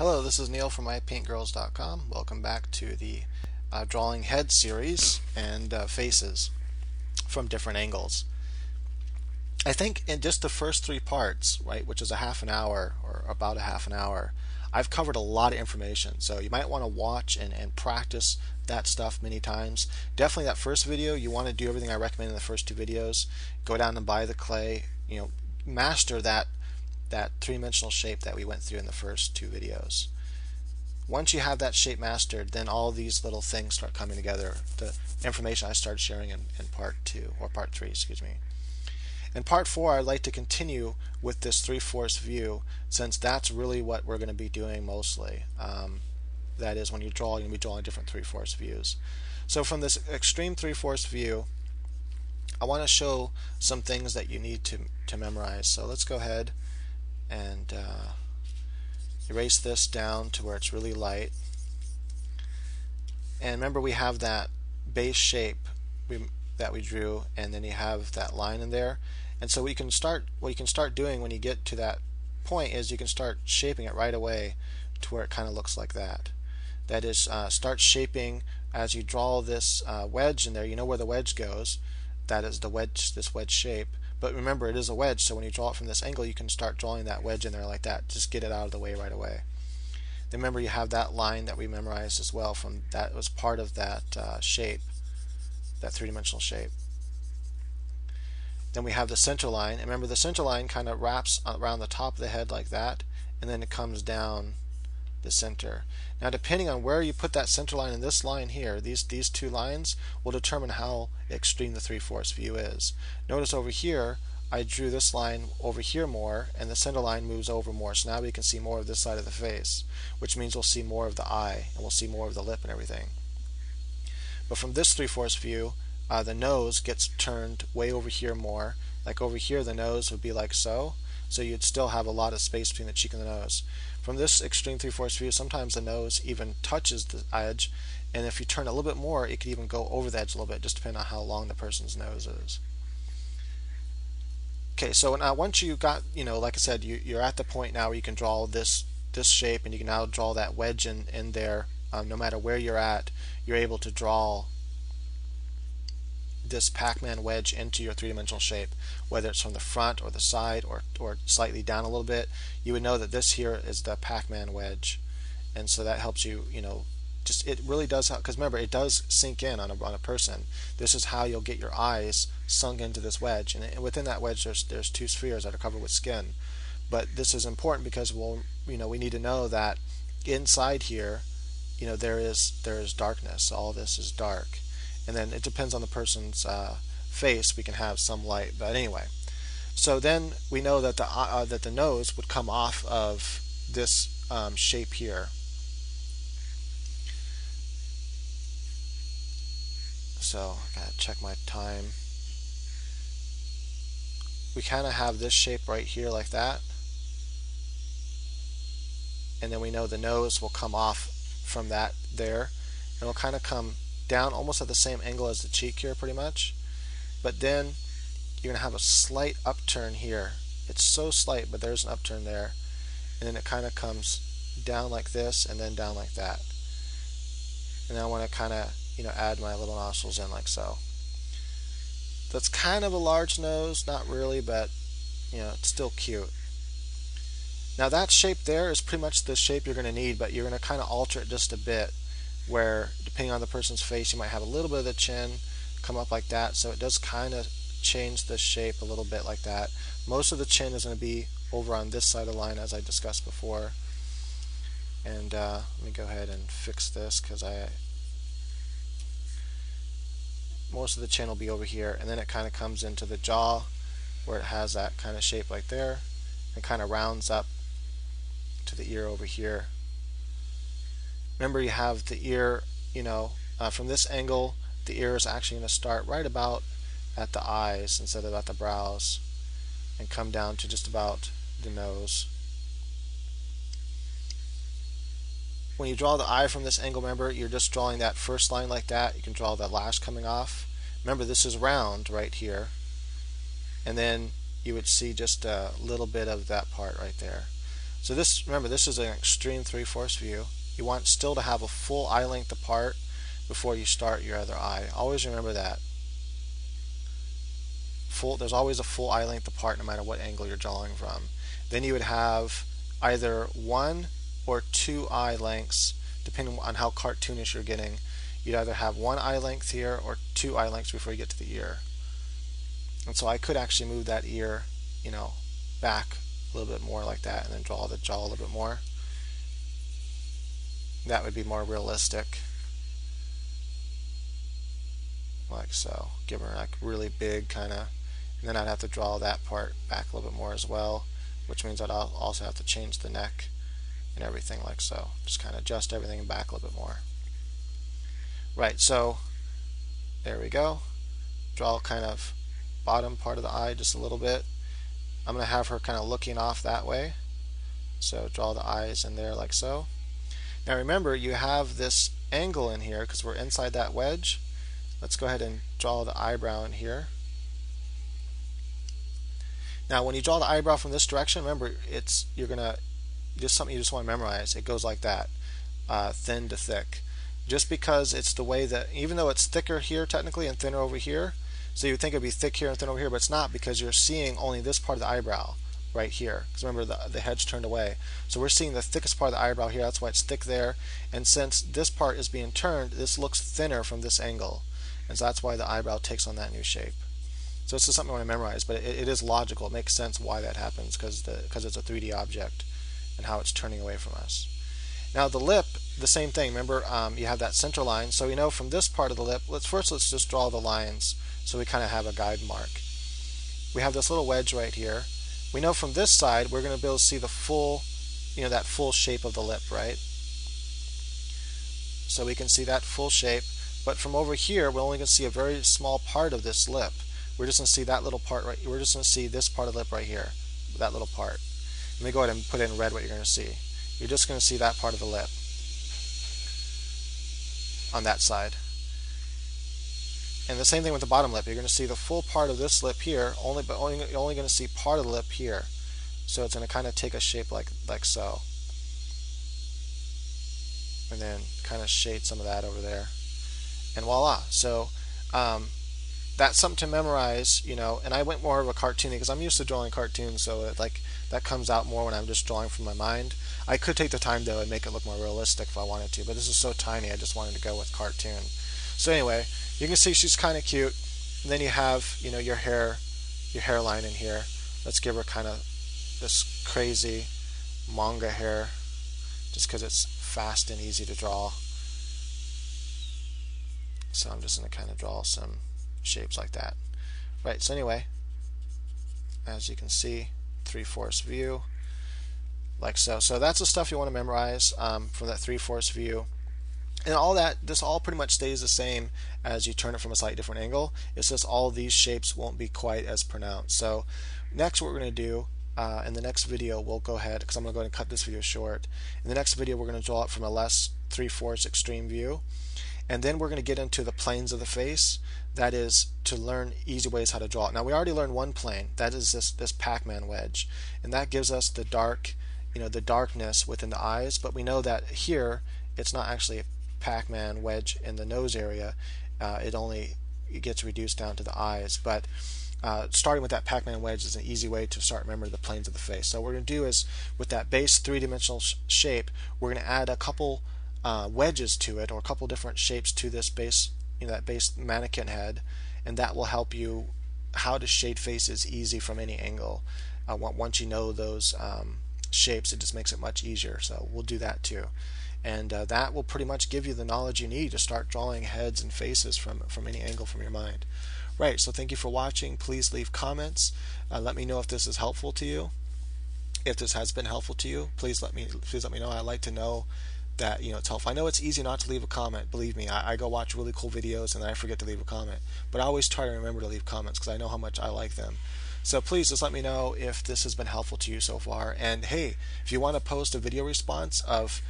Hello, this is Neil from mypaintgirls.com. Welcome back to the drawing head series and faces from different angles. I think in just the first three parts, right, which is a half an hour or about a half an hour, I've covered a lot of information. So you might want to watch and practice that stuff many times. Definitely that first video, you want to do everything I recommend in the first two videos. Go down and buy the clay, master that three-dimensional shape that we went through in the first two videos. Once you have that shape mastered, then all these little things start coming together. The information I started sharing in part 2, or part 3, excuse me. In part 4, I'd like to continue with this 3/4 view, since that's really what we're going to be doing mostly. That is, when you draw, you're going to be drawing different 3/4 views. So from this extreme 3/4 view, I want to show some things that you need to memorize. So let's go ahead and erase this down to where it's really light. And remember, we have that base shape that we drew, and then you have that line in there. And so what you can start doing when you get to that point is you can start shaping it right away to where it kind of looks like that. That is, start shaping as you draw this wedge in there. You know where the wedge goes. That is the wedge, this wedge shape. But remember, it is a wedge, so when you draw it from this angle, you can start drawing that wedge in there like that. Just get it out of the way right away. Then remember, you have that line that we memorized as well. From that was part of that shape, that three-dimensional shape. Then we have the center line. And remember, the center line kind of wraps around the top of the head like that, and then it comes down the center. Now, depending on where you put that center line and this line here, these two lines will determine how extreme the 3/4 view is. Notice over here, I drew this line over here more, and the center line moves over more. So now we can see more of this side of the face, which means we'll see more of the eye, and we'll see more of the lip and everything. But from this 3/4 view, the nose gets turned way over here more. Like over here, the nose would be like so. So you'd still have a lot of space between the cheek and the nose. From this extreme 3/4 view, sometimes the nose even touches the edge, and if you turn a little bit more, it could even go over the edge a little bit, just depending on how long the person's nose is. Okay, so now once you got, like I said, you're at the point now where you can draw this shape, and you can now draw that wedge in there. No matter where you're at, you're able to draw this Pac-Man wedge into your three-dimensional shape, whether it's from the front or the side or slightly down a little bit. You would know that this here is the Pac-Man wedge, and so that helps you, it really does help, because remember, it does sink in on a person. This is how you'll get your eyes sunk into this wedge, and within that wedge there's two spheres that are covered with skin. But this is important because we need to know that inside here, there is darkness. All of this is dark. And then it depends on the person's face. We can have some light, but anyway. So then we know that the nose would come off of this shape here. So I gotta check my time. We kind of have this shape right here like that, and then we know the nose will come off from that there, and it'll kind of come down almost at the same angle as the cheek here, pretty much. But then you're going to have a slight upturn here. It's so slight, but there's an upturn there. And then it kind of comes down like this and then down like that. And then I want to kind of, add my little nostrils in like so. That's kind of a large nose, not really, but it's still cute. Now that shape there is pretty much the shape you're going to need, but you're going to kind of alter it just a bit, where depending on the person's face, you might have a little bit of the chin come up like that, so it does kind of change the shape a little bit like that. Most of the chin is going to be over on this side of the line, as I discussed before. And let me go ahead and fix this, because most of the chin will be over here, and then it kind of comes into the jaw where it has that kind of shape like there, and kind of rounds up to the ear over here. Remember, you have the ear, from this angle, the ear is actually going to start right about at the eyes instead of at the brows, and come down to just about the nose. When you draw the eye from this angle, remember, you're just drawing that first line like that. You can draw the lash coming off. Remember, this is round right here, and then you would see just a little bit of that part right there. So this, remember, this is an extreme 3/4 view. You want still to have a full eye length apart before you start your other eye. Always remember that. There's always a full eye length apart no matter what angle you're drawing from. Then you would have either 1 or 2 eye lengths, depending on how cartoonish you're getting. You'd either have 1 eye length here or 2 eye lengths before you get to the ear. And so I could actually move that ear, back a little bit more like that, and then draw the jaw a little bit more. That would be more realistic. Like so. Give her like really big kind of, and then I'd have to draw that part back a little bit more as well, which means I'd also have to change the neck and everything like so. Just kind of adjust everything back a little bit more. Right, so there we go. Draw kind of bottom part of the eye just a little bit. I'm going to have her kind of looking off that way. So draw the eyes in there like so. Now remember, you have this angle in here because we're inside that wedge. Let's go ahead and draw the eyebrow in here. Now when you draw the eyebrow from this direction, remember you're gonna just something you just want to memorize. It goes like that, thin to thick. Just because it's the way that, even though it's thicker here technically and thinner over here, so you would think it'd be thick here and thin over here, but it's not, because you're seeing only this part of the eyebrow right here. Because remember, the head's turned away. So we're seeing the thickest part of the eyebrow here. That's why it's thick there. And since this part is being turned, this looks thinner from this angle. And so that's why the eyebrow takes on that new shape. So it's just something I want to memorize, but it is logical. It makes sense why that happens, because it's a 3D object and how it's turning away from us. Now the lip, the same thing. Remember, you have that center line. So we know from this part of the lip, let's just draw the lines so we kind of have a guide mark. We have this little wedge right here. We know from this side we're going to be able to see the full, that full shape of the lip, right? So we can see that full shape, but from over here we're only going to see a very small part of this lip. We're just going to see that little part right. We're just going to see this part of the lip right here, that little part. Let me go ahead and put in red what you're going to see. You're just going to see that part of the lip on that side. And the same thing with the bottom lip. You're going to see the full part of this lip here, but you're only going to see part of the lip here. So it's going to kind of take a shape like so. And then kind of shade some of that over there. And voila. So that's something to memorize, and I went more of a cartoony because I'm used to drawing cartoons, so that comes out more when I'm just drawing from my mind. I could take the time though and make it look more realistic if I wanted to, but this is so tiny I just wanted to go with cartoon. So anyway, you can see she's kind of cute. And then you have, your hairline in here. Let's give her kind of this crazy manga hair, just because it's fast and easy to draw. So I'm just going to kind of draw some shapes like that. Right, so anyway, as you can see, 3/4 view, like so. So that's the stuff you want to memorize from that 3/4 view. And all that, this all pretty much stays the same as you turn it from a slightly different angle. It's just all these shapes won't be quite as pronounced. So next what we're going to do, in the next video, we'll go ahead, because I'm going to go ahead and cut this video short. In the next video we're going to draw it from a less 3/4 extreme view. And then we're going to get into the planes of the face. That is to learn easy ways how to draw it. Now we already learned one plane. That is this Pac-Man wedge, and that gives us the dark, the darkness within the eyes. But we know that here it's not actually a Pac-Man wedge in the nose area. It gets reduced down to the eyes. But starting with that Pac-Man wedge is an easy way to start remembering the planes of the face. So what we're going to do is, with that base three-dimensional shape, we're going to add a couple wedges to it, or a couple different shapes to this base, that base mannequin head, and that will help you how to shade faces easy from any angle. Once you know those shapes, it just makes it much easier. So we'll do that too, and that will pretty much give you the knowledge you need to start drawing heads and faces from any angle from your mind. Right, so thank you for watching. Please leave comments. Let me know if this is helpful to you. If this has been helpful to you, please let me know. I'd like to know that it's helpful. I know it's easy not to leave a comment. Believe me, I go watch really cool videos and then I forget to leave a comment. But I always try to remember to leave comments because I know how much I like them. So please just let me know if this has been helpful to you so far. And hey, if you want to post a video response of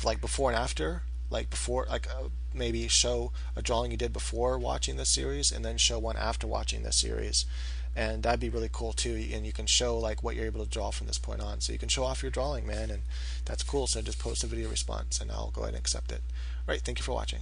like before and after, maybe show a drawing you did before watching this series and then show one after watching this series, and that'd be really cool too. And you can show like what you're able to draw from this point on. So you can show off your drawing, man, and that's cool. So just post a video response, and I'll go ahead and accept it. All right, thank you for watching.